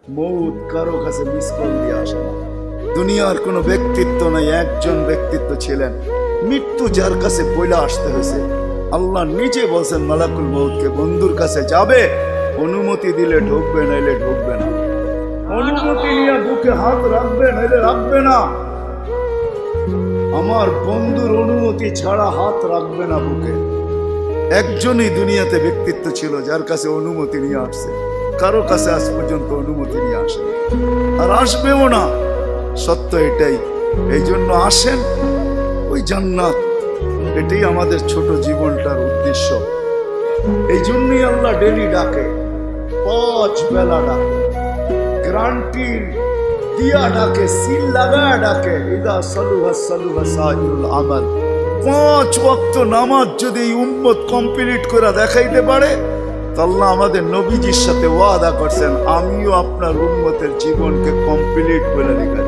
মৌত কারো কাছে মিস কল দিয়ে আসে না। দুনিয়ার কোনো ব্যক্তিত্ব নাই, একজন ব্যক্তিত্ব ছিলেন, মৃত্যু যার কাছে বইলা আসতে হয়েছে। আল্লাহ নিজে বলছেন মালাকুল মৌতকে, বন্ধুর কাছে যাবে, অনুমতি দিলে ঢুকবে, নাইলে ঢুকবে না। অনুমতি নিয়ে বুকে হাত রাখবে, নাইলে রাখবে না। আমার বন্ধুর অনুমতি ছাড়া হাত রাখবে না বুকে। একজনই দুনিয়াতে ব্যক্তিত্ব ছিল যার কাছে অনুমতি নিয়ে আসছে, কারো কাছে আজ পর্যন্ত অনুমতি নিয়ে আসে আর আসবেও না। সত্য এটাই। এই জন্য আসেন, ওই জান্নাত, এটাই আমাদের ছোট জীবনটার উদ্দেশ্য। এই জন্যই আল্লাহ ডেলি ডাকে, 5 বেলা ডাকে, গ্যারান্টি দিয়া ডাকে, সিল লাগায় ডাকে। ইদা সালুহা সালুহা সাইরুল আমাল। 5 ওয়াক্ত নামাজ যদি এই উম্মত কমপ্লিট করে দেখাইতে পারে, তো আল্লাহ আমাদের নবীজির সাথে ওয়াদা করছেন, আমিও আপনার উম্মতের জীবনকে কমপ্লিট করে লিখে